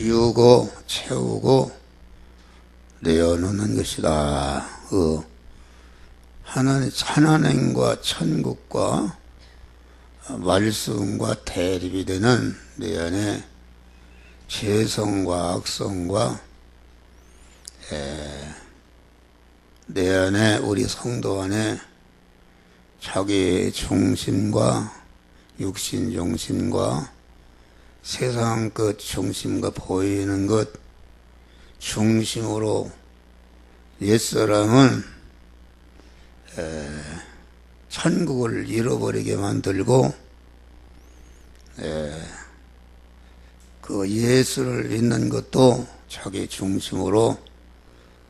비우고 채우고 내어놓는 것이다. 하나님과 천국과 말씀과 대립이 되는 내 안에 죄성과 악성과 내 안에 우리 성도 안에 자기 중심과 육신 중심과 세상 것 중심과 보이는 것 중심으로 옛사람은 천국을 잃어버리게 만들고 그 예수를 믿는 것도 자기 중심으로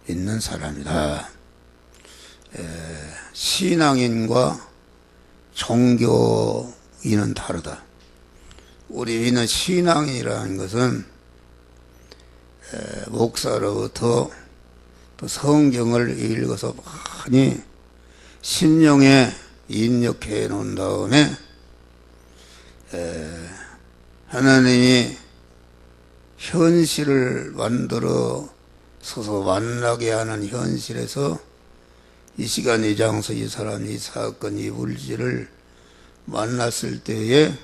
믿는 사람이다. 신앙인과 종교인은 다르다. 우리는 신앙이라는 것은 목사로부터 또 성경을 읽어서 많이 심령에 입력해 놓은 다음에 하나님이 현실을 만들어 서서 만나게 하는 현실에서 이 시간 이 장소 이 사람 이 사건 이 물질을 만났을 때에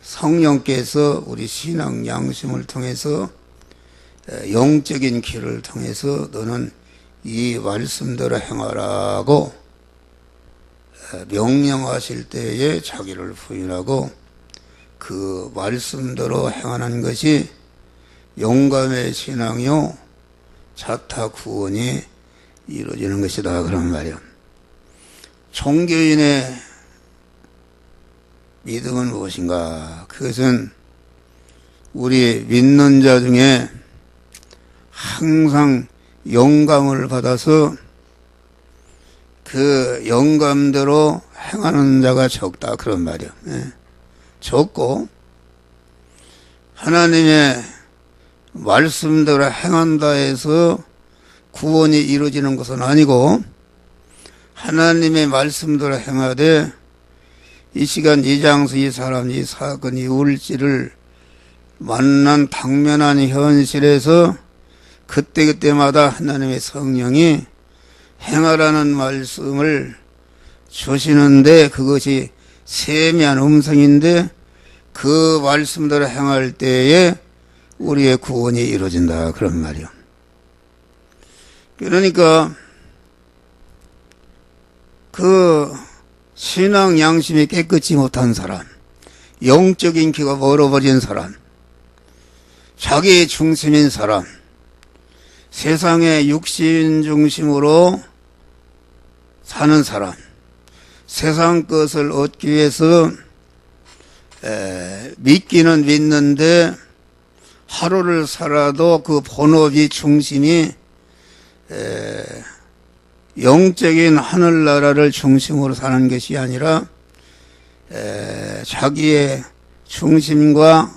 성령께서 우리 신앙 양심을 통해서 영적인 길을 통해서 너는 이 말씀대로 행하라고 명령하실 때에 자기를 부인하고 그 말씀대로 행하는 것이 용감의 신앙이요 자타 구원이 이루어지는 것이다. 그런 말이야. 종교인의 믿음은 무엇인가? 그것은 우리 믿는 자 중에 항상 영감을 받아서 그 영감대로 행하는 자가 적다. 그런 말이야. 적고 하나님의 말씀대로 행한다 해서 구원이 이루어지는 것은 아니고 하나님의 말씀대로 행하되 이 시간 이 장소 이 사람 이 사건 이 물질을 만난 당면한 현실에서 그때그때마다 하나님의 성령이 행하라는 말씀을 주시는데 그것이 세미한 음성인데 그 말씀대로 행할 때에 우리의 구원이 이루어진다. 그런 말이요. 그러니까 그 신앙 양심이 깨끗이 못한 사람, 영적인 기가 멀어버린 사람, 자기 중심인 사람, 세상의 육신 중심으로 사는 사람, 세상 것을 얻기 위해서 믿기는 믿는데 하루를 살아도 그 본업이 중심이 영적인 하늘나라를 중심으로 사는 것이 아니라 자기의 중심과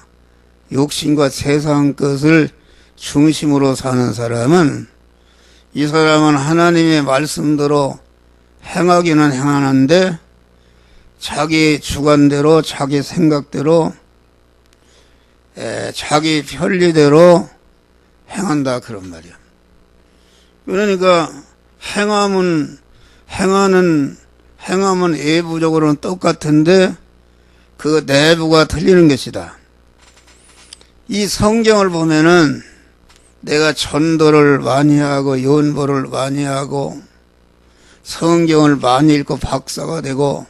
육신과 세상 것을 중심으로 사는 사람은 이 사람은 하나님의 말씀대로 행하기는 행하는데 자기 주관대로 자기 생각대로 자기 편리대로 행한다. 그런 말이야. 그러니까 행함은 외부적으로는 똑같은데 그 내부가 틀리는 것이다. 이 성경을 보면은 내가 전도를 많이 하고 연보를 많이 하고 성경을 많이 읽고 박사가 되고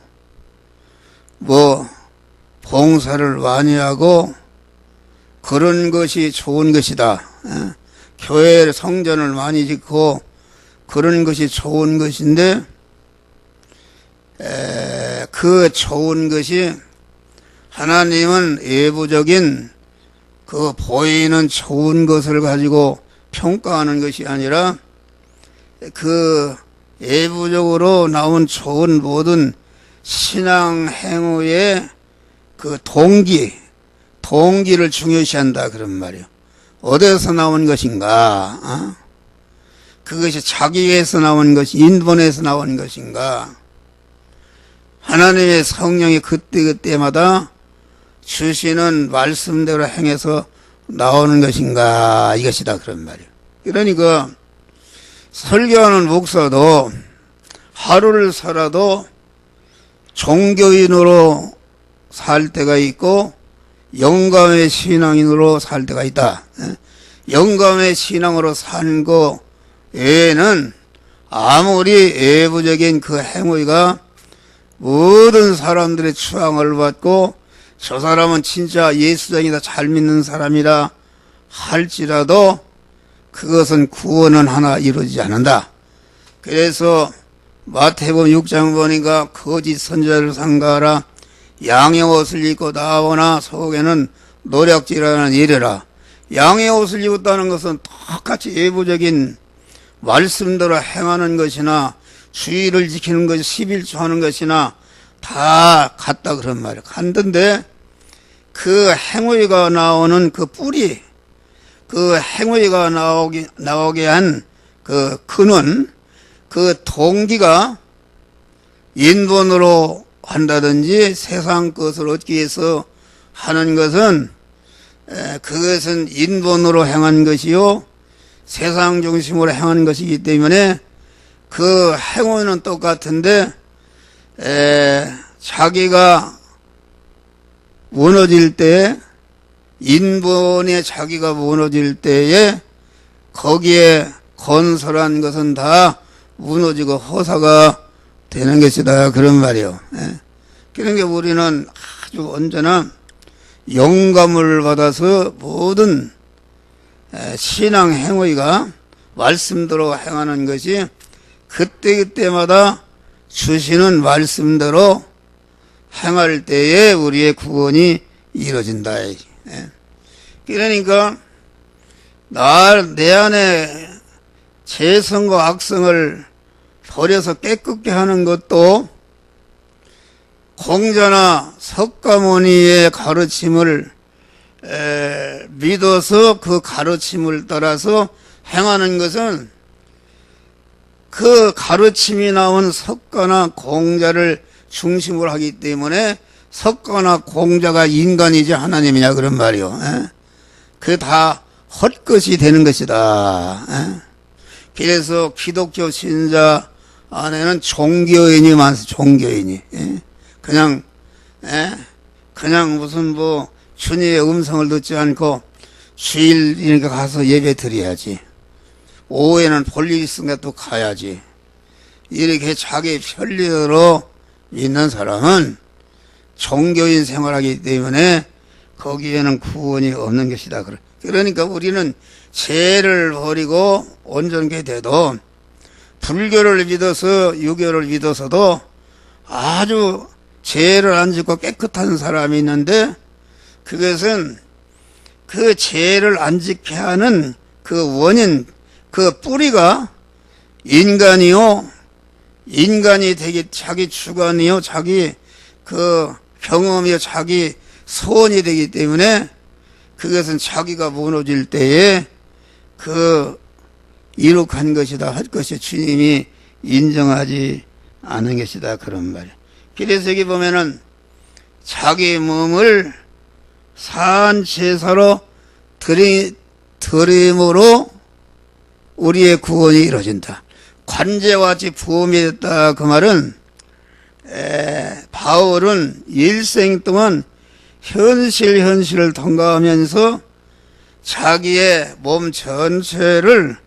봉사를 많이 하고 그런 것이 좋은 것이다. 교회 성전을 많이 짓고 그런 것이 좋은 것인데 그 좋은 것이 하나님은 외부적인 그 보이는 좋은 것을 가지고 평가하는 것이 아니라 그 외부적으로 나온 좋은 모든 신앙 행위의 그 동기를 중요시한다. 그런 말이에요. 어디서 나온 것인가? 그것이 자기에서 나온 것이 인본에서 나온 것인가? 하나님의 성령이 그때그때마다 주시는 말씀대로 행해서 나오는 것인가 이것이다 그런 말이에요. 그러니까 설교하는 목사도 하루를 살아도 종교인으로 살 때가 있고 영감의 신앙인으로 살 때가 있다. 영감의 신앙으로 산 거 외에는 아무리 외부적인 그 행위가 모든 사람들의 추앙을 받고 저 사람은 진짜 예수장이다 잘 믿는 사람이라 할지라도 그것은 구원은 하나 이루어지지 않는다. 그래서 마태복음 6장 보니까 거짓 선지자를 삼가하라 양의 옷을 입고 나오나 속에는 노략질하는 이래라. 양의 옷을 입었다는 것은 똑같이 외부적인 말씀대로 행하는 것이나 주의를 지키는 것, 11조 하는 것이나 다 같다 그런 말이에요. 같은데 그 행위가 나오는 그 뿌리, 그 행위가 나오게 한 그 근원, 그 동기가 인본으로 한다든지 세상 것을 얻기 위해서 하는 것은 그것은 인본으로 행한 것이요 세상 중심으로 행한 것이기 때문에 그 행위는 똑같은데 자기가 무너질 때 인본의 자기가 무너질 때에 거기에 건설한 것은 다 무너지고 허사가 되는 것이다 그런 말이요. 그러니까 우리는 아주 언제나 영감을 받아서 모든 신앙 행위가 말씀대로 행하는 것이 그때그때마다 주시는 말씀대로 행할 때에 우리의 구원이 이루어진다. 그러니까 내 안에 죄성과 악성을 버려서 깨끗게 하는 것도 공자나 석가모니의 가르침을 믿어서 그 가르침을 따라서 행하는 것은 그 가르침이 나온 석가나 공자를 중심으로 하기 때문에 석가나 공자가 인간이지 하나님이냐 그런 말이요. 그 다 헛것이 되는 것이다. 그래서 기독교 신자 안에는 종교인이 많습니다. 종교인이 그냥 무슨 뭐 주님의 음성을 듣지 않고 주일이니까 가서 예배 드려야지. 오후에는 볼 일 있으니까 또 가야지. 이렇게 자기 편리대로 믿는 사람은 종교인 생활하기 때문에 거기에는 구원이 없는 것이다. 그러니까 우리는 죄를 버리고 온전케 돼도 불교를 믿어서 유교를 믿어서도 아주 죄를 안 짓고 깨끗한 사람이 있는데 그것은 그 죄를 안 짓게 하는 그 원인, 그 뿌리가 인간이 되기 자기 주관이요, 자기 그 경험이요, 자기 소원이 되기 때문에 그것은 자기가 무너질 때에 그 이룩한 것이다, 할 것이 주님이 인정하지 않은 것이다 그런 말이에요. 그래서 여기 보면은 자기 몸을 산 제사로 드림으로 우리의 구원이 이루어진다. 관제와 같이 부음이 됐다 그 말은 바울은 일생 동안 현실을 통과하면서 자기의 몸 전체를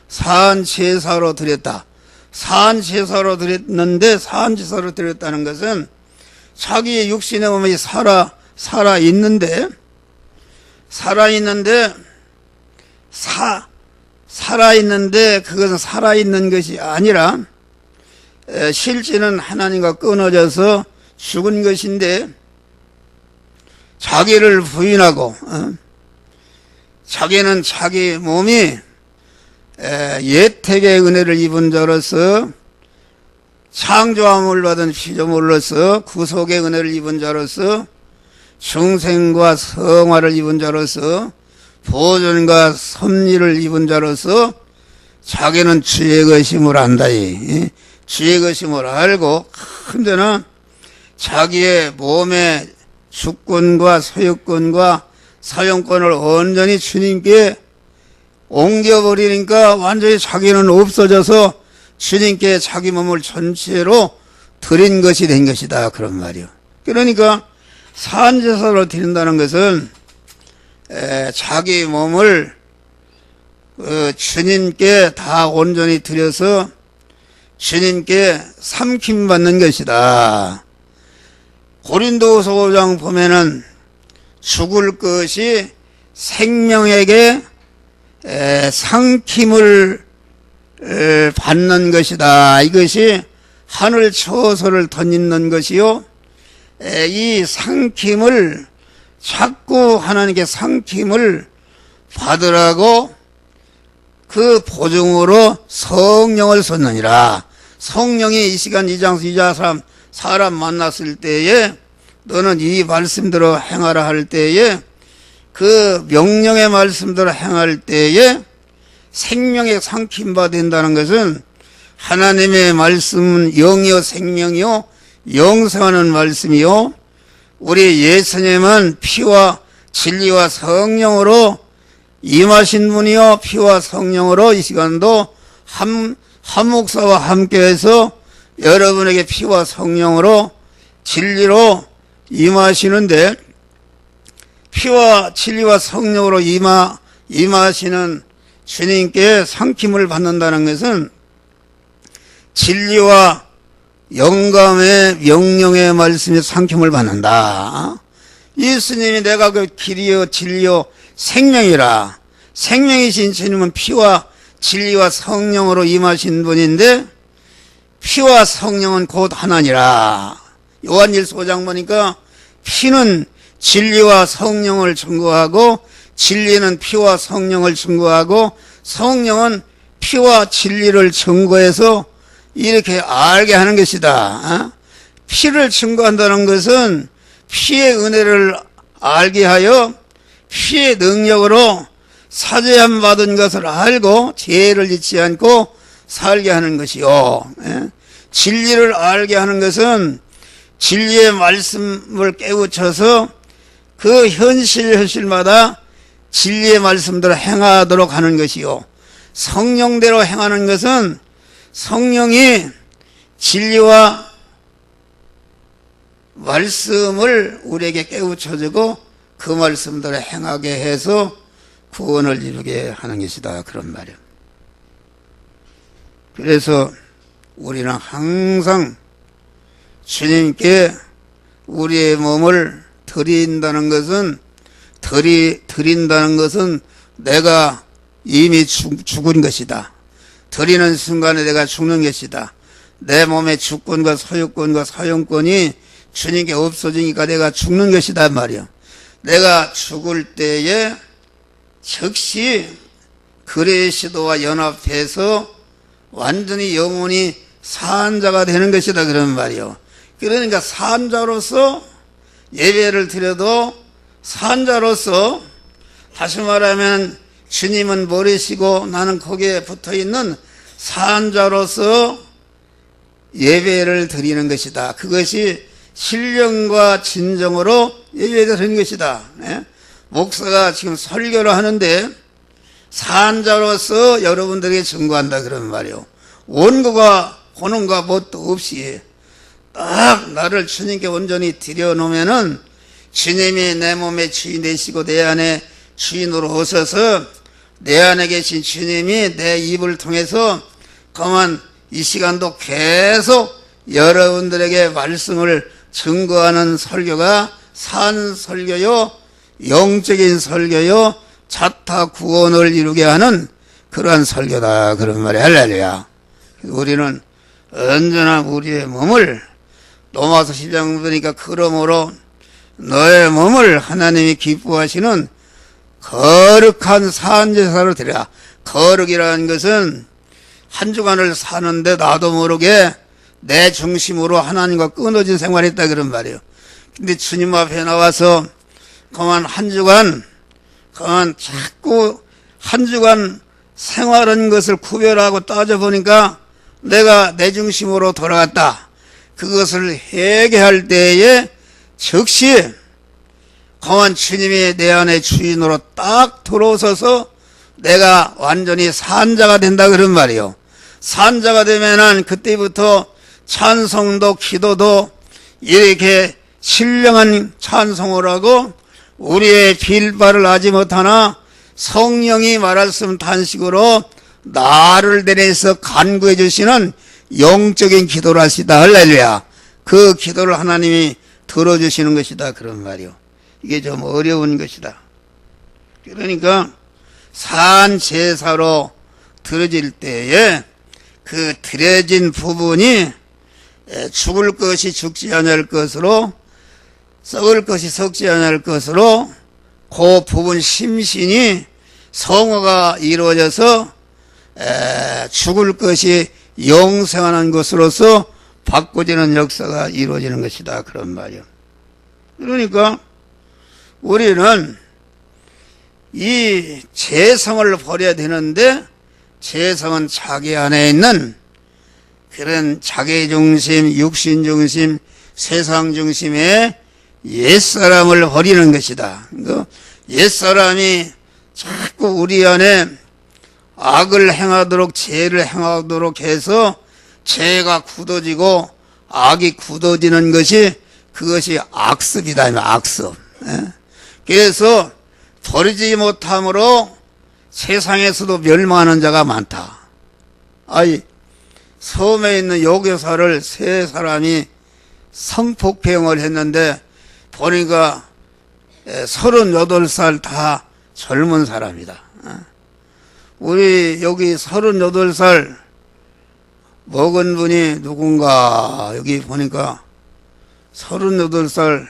산제사로 드렸다. 산제사로 드렸는데 산제사로 드렸다는 것은 자기의 육신의 몸이 살아있는데 그것은 살아있는 것이 아니라 실제는 하나님과 끊어져서 죽은 것인데 자기를 부인하고 자기는 자기 몸이 예택의 은혜를 입은 자로서 창조함을 받은 피조물로서 구속의 은혜를 입은 자로서 중생과 성화를 입은 자로서 보존과 섭리를 입은 자로서 자기는 주의 것임을 안다. 주의 것임을 알고 언제나 자기의 몸의 주권과 소유권과 사용권을 온전히 주님께 옮겨버리니까 완전히 자기는 없어져서 주님께 자기 몸을 전체로 드린 것이 된 것이다. 그런 말이요. 그러니까 산제사로 드린다는 것은 자기 몸을 주님께 다 온전히 드려서 주님께 삼킴받는 것이다. 고린도후서 5장 보면은 죽을 것이 생명에게 삼킴을 받는 것이다. 이것이 하늘 처소를 덧입는 것이요. 이 삼킴을 자꾸 하나님께 삼킴을 받으라고 그 보증으로 성령을 쏟느니라. 성령이 이 시간 이 장소 이 사람 만났을 때에 너는 이 말씀대로 행하라 할 때에 그 명령의 말씀대로 행할 때에 생명에 삼킴받는다는 것은 하나님의 말씀은 영이요 생명이요 영생하는 말씀이요 우리 예수님은 피와 진리와 성령으로 임하신 분이요 피와 성령으로 이 시간도 한 목사와 함께해서 여러분에게 피와 성령으로 진리로 임하시는데 피와 진리와 성령으로 임하시는 주님께 삼킴을 받는다는 것은 진리와 영감의 명령의 말씀에 삼킴을 받는다. 예수님이 내가 그 길이요 진리요 생명이라. 생명이신 주님은 피와 진리와 성령으로 임하신 분인데 피와 성령은 곧 하나니라. 요한일서 5장 보니까 피는 진리와 성령을 증거하고 진리는 피와 성령을 증거하고 성령은 피와 진리를 증거해서 이렇게 알게 하는 것이다. 피를 증거한다는 것은 피의 은혜를 알게 하여 피의 능력으로 사죄함 받은 것을 알고 죄를 짓지 않고 살게 하는 것이요. 진리를 알게 하는 것은 진리의 말씀을 깨우쳐서 그 현실마다 진리의 말씀대로 행하도록 하는 것이요. 성령대로 행하는 것은 성령이 진리와 말씀을 우리에게 깨우쳐주고 그 말씀대로 행하게 해서 구원을 이루게 하는 것이다. 그런 말이에요. 그래서 우리는 항상 주님께 우리의 몸을 드린다는 것은 내가 이미 죽은 것이다. 드리는 순간에 내가 죽는 것이다. 내 몸의 주권과 소유권과 사용권이 주님께 없어지니까 내가 죽는 것이다 말이야. 내가 죽을 때에 즉시 그리스도와 연합해서 완전히 영혼이 산자가 되는 것이다 그런 말이요. 그러니까 산자로서 예배를 드려도 산자로서 다시 말하면 주님은 머리시고 나는 거기에 붙어있는 산자로서 예배를 드리는 것이다. 그것이 신령과 진정으로 예배를 드리는 것이다. 목사가 지금 설교를 하는데 산자로서 여러분들에게 증거한다 그런 말이요. 원고가 혼원과 뭣도 없이 딱 나를 주님께 온전히 드려놓으면은 주님이 내 몸의 주인 되시고 내 안에 주인으로 오셔서 내 안에 계신 주님이 내 입을 통해서 그만 이 시간도 계속 여러분들에게 말씀을 증거하는 설교가 산 설교요 영적인 설교요 자타 구원을 이루게 하는 그러한 설교다 그런 말이야. 할렐루야. 우리는 언제나 우리의 몸을 로마서 10장 보니까 그러므로 너의 몸을 하나님이 기뻐하시는 거룩한 산제사로 드리라. 거룩이라는 것은 한 주간을 사는데 나도 모르게 내 중심으로 하나님과 끊어진 생활을 했다 그런 말이에요. 근데 주님 앞에 나와서 그만 한 주간 그만 자꾸 한 주간 생활한 것을 구별하고 따져보니까 내가 내 중심으로 돌아갔다. 그것을 회개할 때에 즉시 그만 주님이 내 안에 주인으로 딱 들어서서 내가 완전히 산자가 된다 그런 말이요. 산자가 되면은 그때부터 찬송도 기도도 이렇게 신령한 찬송을 하고 우리의 빌바를 하지 못하나 성령이 말씀 탄식으로 나를 내려서 간구해 주시는 영적인 기도를 하시다. 할렐루야. 그 기도를 하나님이 들어주시는 것이다 그런 말이요. 이게 좀 어려운 것이다. 그러니까 산 제사로 드려질 때에 그 드려진 부분이 죽을 것이 죽지 않을 것으로 썩을 것이 썩지 않을 것으로 그 부분 심신이 성화가 이루어져서 죽을 것이 영생하는 것으로서 바꿔지는 역사가 이루어지는 것이다 그런 말이요. 그러니까 우리는 이 재성을 버려야 되는데 재성은 자기 안에 있는 그런 자기중심, 육신중심, 세상중심의 옛사람을 버리는 것이다. 옛사람이 자꾸 우리 안에 악을 행하도록 죄를 행하도록 해서 죄가 굳어지고 악이 굳어지는 것이 그것이 악습이다. 악습. 그래서 버리지 못함으로 세상에서도 멸망하는 자가 많다. 아이 섬에 있는 요괴사를 세 사람이 성폭행을 했는데 보니까 38살 다 젊은 사람이다. 우리 여기 38살 먹은 분이 누군가 여기 보니까 38살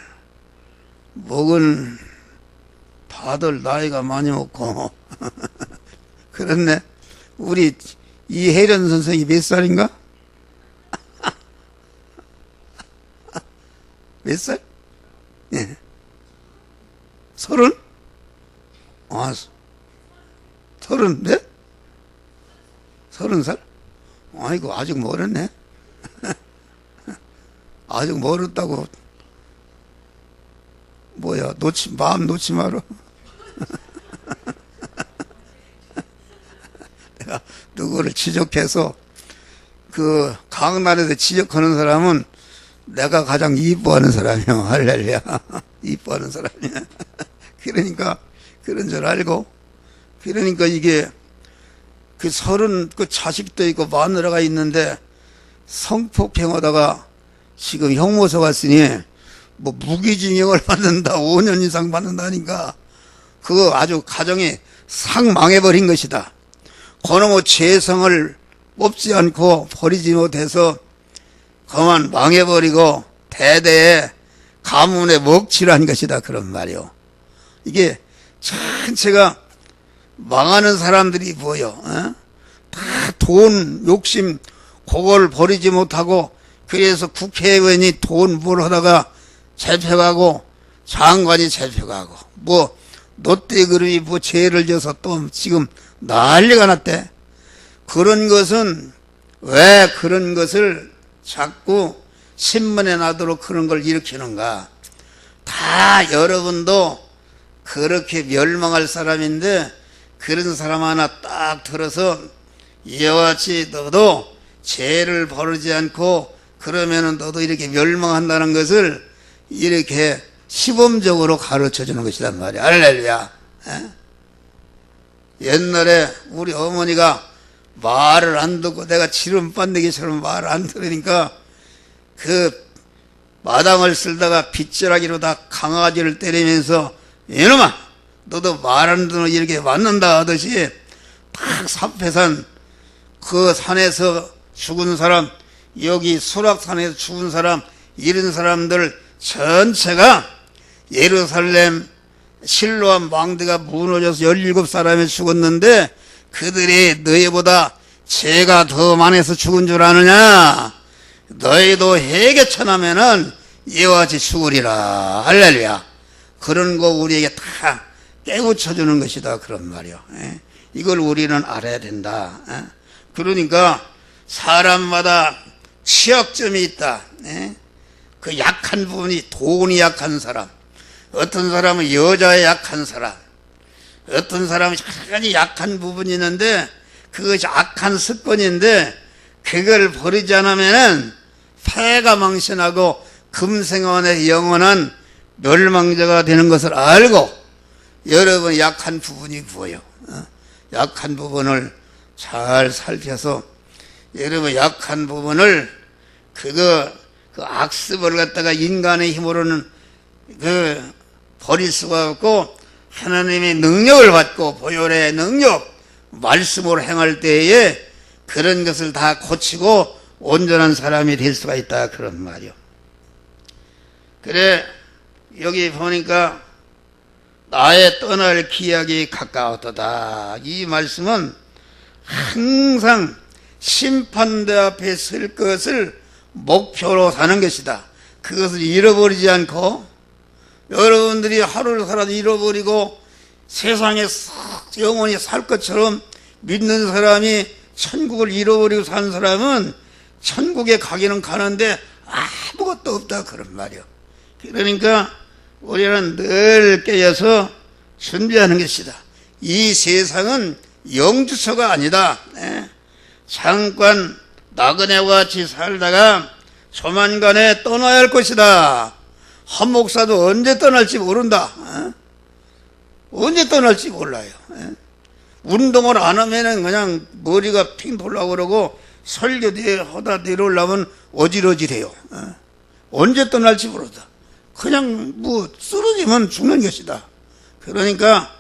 먹은 다들 나이가 많이 먹고 그렇네. 우리 이혜련 선생이 몇 살인가? 몇 살? 예. 30? 아, 30네? 30살? 아이고, 아직 멀었네. 아직 멀었다고. 뭐야, 마음 놓지 마라. 내가 누구를 지적해서 그 강단에서 지적하는 사람은 내가 가장 이뻐하는 사람이야. 할렐루야. 이뻐하는 사람이야. 그러니까 그런 줄 알고 그러니까 이게 그 30 그 자식도 있고 마누라가 있는데 성폭행하다가 지금 형무소 갔으니 뭐 무기징역을 받는다 5년 이상 받는다니까 그거 아주 가정이 싹 망해버린 것이다. 그놈의 죄성을 뽑지 않고 버리지 못해서 그만 망해버리고 대대에 가문에 먹칠한 것이다 그런 말이요. 이게 전체가 망하는 사람들이 보여. 다 돈 욕심 그걸 버리지 못하고 그래서 국회의원이 돈 벌어다가 잡혀가고 장관이 잡혀가고 뭐 롯데그룹이 뭐 죄를 져서 또 지금 난리가 났대. 그런 것은 왜 그런 것을 자꾸 신문에 나도록 그런 걸 일으키는가. 다 여러분도 그렇게 멸망할 사람인데 그런 사람 하나 딱 들어서 이와 같이 너도 죄를 벌이지 않고 그러면은 너도 이렇게 멸망한다는 것을 이렇게 시범적으로 가르쳐 주는 것이란 말이야. 할렐루야. 옛날에 우리 어머니가 말을 안 듣고 내가 지름반대기처럼 말을 안 들으니까 그 마당을 쓸다가 빗자락이로 다 강아지를 때리면서 이놈아 너도 말 안 듣는 이렇게 맞는다 하듯이 딱 삼패산 그 산에서 죽은 사람 여기 수락산에서 죽은 사람 이런 사람들 전체가 예루살렘 실로암 망대가 무너져서 17사람이 죽었는데 그들이 너희보다 죄가 더 많아서 죽은 줄 아느냐. 너희도 해계천하면은 이와 같이 죽으리라. 할렐루야. 그런 거 우리에게 다 깨우쳐 주는 것이다 그런 말이요. 이걸 우리는 알아야 된다. 그러니까 사람마다 취약점이 있다. 그 약한 부분이 돈이 약한 사람 어떤 사람은 여자에 약한 사람, 어떤 사람은 약간 약한 부분이 있는데 그것이 악한 습관인데 그걸 버리지 않으면은 폐가 망신하고 금생원의 영원한 멸망자가 되는 것을 알고 여러분 약한 부분이 뭐예요? 약한 부분을 잘 살펴서 여러분 약한 부분을 그 악습을 갖다가 인간의 힘으로는 버릴 수가 없고 하나님의 능력을 받고 보혈의 능력 말씀으로 행할 때에 그런 것을 다 고치고 온전한 사람이 될 수가 있다 그런 말이요. 그래 여기 보니까 나의 떠날 기약이 가까웠도다. 이 말씀은 항상 심판대 앞에 설 것을 목표로 사는 것이다. 그것을 잃어버리지 않고 여러분들이 하루를 살아도 잃어버리고 세상에 영원히 살 것처럼 믿는 사람이 천국을 잃어버리고 사는 사람은 천국에 가기는 가는데 아무것도 없다 그런 말이요. 그러니까 우리는 늘 깨어서 준비하는 것이다. 이 세상은 영주소가 아니다. 잠깐 나그네와 같이 살다가 조만간에 떠나야 할 것이다. 한 목사도 언제 떠날지 모른다. 언제 떠날지 몰라요. 운동을 안 하면은 그냥 머리가 핑 돌라고 그러고 설교 하다 내려오려면 어질어질해요. 언제 떠날지 모른다. 그냥 쓰러지면 죽는 것이다. 그러니까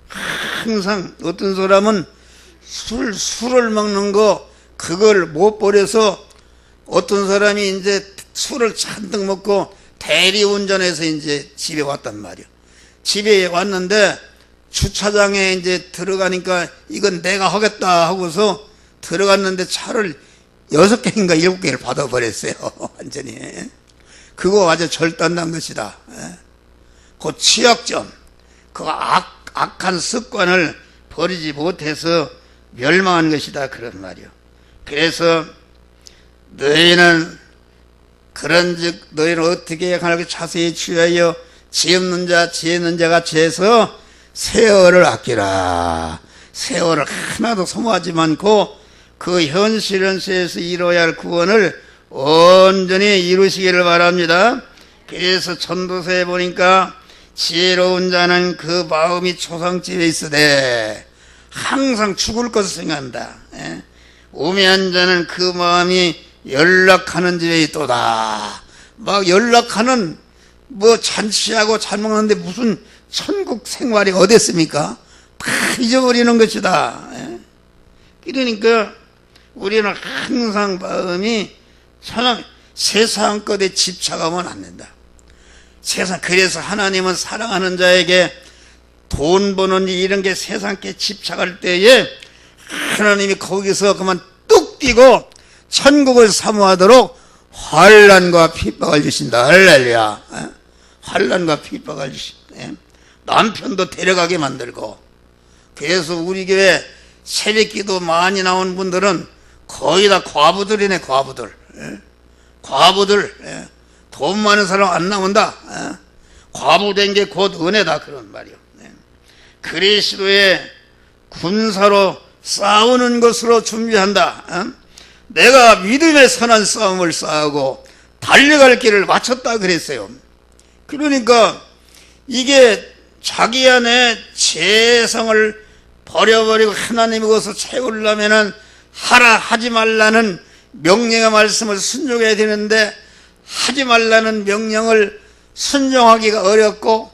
항상 어떤 사람은 술을 먹는 거 그걸 못 버려서 어떤 사람이 이제 술을 잔뜩 먹고 대리운전해서 이제 집에 왔단 말이야. 집에 왔는데 주차장에 이제 들어가니까 이건 내가 하겠다 하고서 들어갔는데 차를 6개인가 7개를 받아버렸어요. 완전히. 그거 아주 절단난 것이다. 그 취약점, 그 악한 습관을 버리지 못해서 멸망한 것이다. 그런 말이요. 그래서 너희는 그런즉 너희는 어떻게 하나님께 자세히 취하여 지혜 없는 자, 지혜 있는 자 같이 해서 세월을 아끼라. 세월을 하나도 소모하지 않고 그 현실에서 이루어야 할 구원을 온전히 이루시기를 바랍니다. 그래서 전도서에 보니까 지혜로운 자는 그 마음이 초상집에 있으되 항상 죽을 것을 생각한다. 우매한 자는 그 마음이 연락하는 집에 있도다. 막 연락하는 잔치하고 잘 먹는데 무슨 천국 생활이 어디 있습니까? 다 잊어버리는 것이다. 그러니까 우리는 항상 마음이 세상 것에 집착하면 안 된다. 그래서 하나님은 사랑하는 자에게 돈 버는 이런 게 세상께 집착할 때에 하나님이 거기서 그만 뚝 띄고 천국을 사모하도록 환난과 핍박을 주신다. 할렐루야. 환난과 핍박을 주신다. 남편도 데려가게 만들고. 그래서 우리 교회 새벽기도 많이 나온 분들은 거의 다 과부들이네. 과부들. 돈 많은 사람 안 나온다. 과부된 게 곧 은혜다 그런 말이요. 그리스도의 군사로 싸우는 것으로 준비한다. 내가 믿음의 선한 싸움을 싸우고 달려갈 길을 마쳤다 그랬어요. 그러니까 이게 자기 안에 죄성을 버려버리고 하나님의 것을 채우려면은 하지 말라는 명령의 말씀을 순종해야 되는데 하지 말라는 명령을 순종하기가 어렵고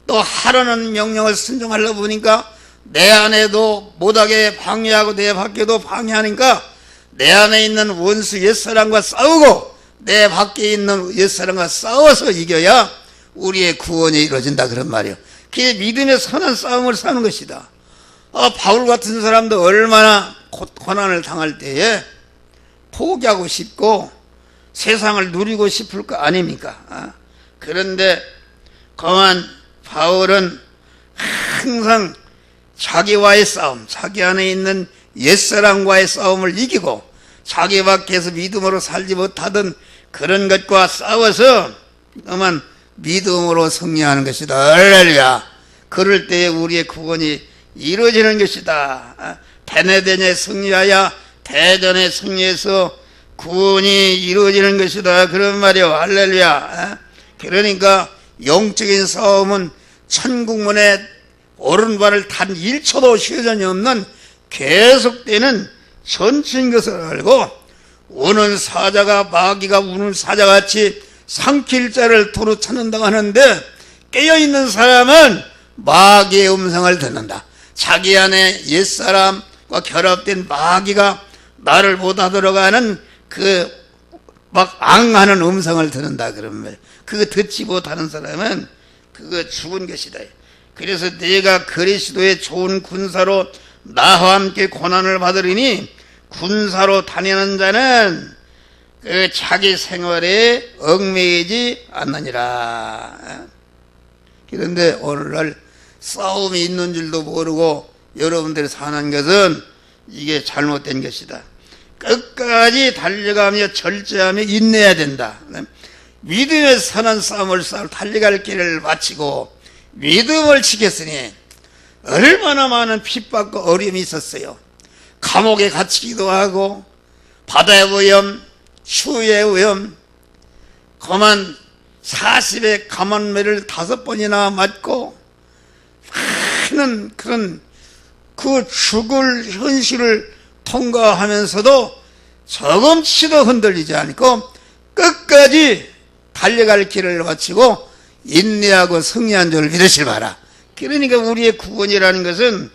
또 하라는 명령을 순종하려고 보니까 내 안에도 못하게 방해하고 내 밖에도 방해하니까 내 안에 있는 원수 옛사람과 싸우고 내 밖에 있는 옛사람과 싸워서 이겨야 우리의 구원이 이루어진다 그런 말이에요. 그게 믿음의 선한 싸움을 사는 것이다. 바울 같은 사람도 얼마나 고난을 당할 때에 포기하고 싶고 세상을 누리고 싶을 거 아닙니까? 그런데 그만 바울은 항상 자기와의 싸움, 자기 안에 있는 옛사람과의 싸움을 이기고 자기 밖에서 믿음으로 살지 못하던 그런 것과 싸워서 그만 믿음으로 승리하는 것이다. 할렐루야. 그럴 때에 우리의 구원이 이루어지는 것이다. 베네덴에 승리하여 대전에 승리해서 구원이 이루어지는 것이다. 그런 말이요. 할렐루야. 그러니까 영적인 싸움은 천국문에 오른발을 단 1초도 휴전이 없는 계속되는 전투인 것을 알고, 우는 사자가 마귀가 우는 사자같이 삼킬 자를 도로 찾는다고 하는데, 깨어있는 사람은 마귀의 음성을 듣는다. 자기 안에 옛사람과 결합된 마귀가 나를 못하도록 하는 그 막 앙하는 음성을 듣는다. 그러면 그거 듣지 못하는 사람은 그거 죽은 것이다. 그래서 내가 그리스도의 좋은 군사로 나와 함께 고난을 받으리니 군사로 다니는 자는 그 자기 생활에 얽매이지 않느니라. 그런데 오늘날 싸움이 있는 줄도 모르고 여러분들이 사는 것은 이게 잘못된 것이다. 끝까지 달려가며 절제하며 인내해야 된다. 믿음에 사는 싸움을 싸울 달려갈 길을 마치고 믿음을 지켰으니 얼마나 많은 핍박과 어려움이 있었어요. 감옥에 갇히기도 하고 바다의 위험, 추위의 위험, 그만 40의 감원매를 5번이나 맞고 많은 그런 그 죽을 현실을 통과하면서도 조금치도 흔들리지 않고 끝까지 달려갈 길을 마치고 인내하고 승리한 줄을 믿으실 바라. 그러니까 우리의 구원이라는 것은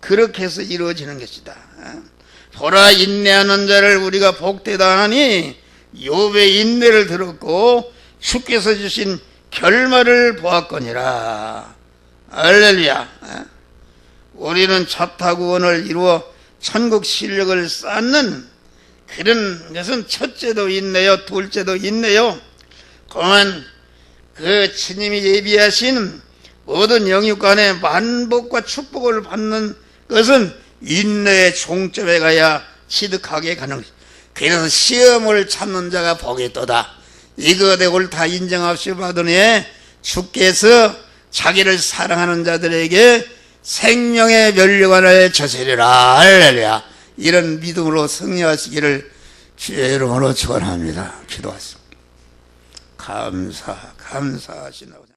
그렇게 해서 이루어지는 것이다. 보라, 인내하는 자를 우리가 복되다 하니 욥의 인내를 들었고 주께서 주신 결말을 보았거니라. 할렐루야. 우리는 자타구원을 이루어 천국 실력을 쌓는 그런 것은 첫째도 있네요, 둘째도 있네요. 그만 그 주님이 예비하신 모든 영육간의 만복과 축복을 받는 것은 인내의 종점에 가야 취득하게 가는 것이다. 그래서 시험을 찾는 자가 복이 있도다. 이것에 옳다 인정합시 받으니 주께서 자기를 사랑하는 자들에게 생명의 면류관을 주시리라. 할렐루야. 이런 믿음으로 승리하시기를 주의 이름으로 축원합니다. 기도하십니다. 감사하시나보다.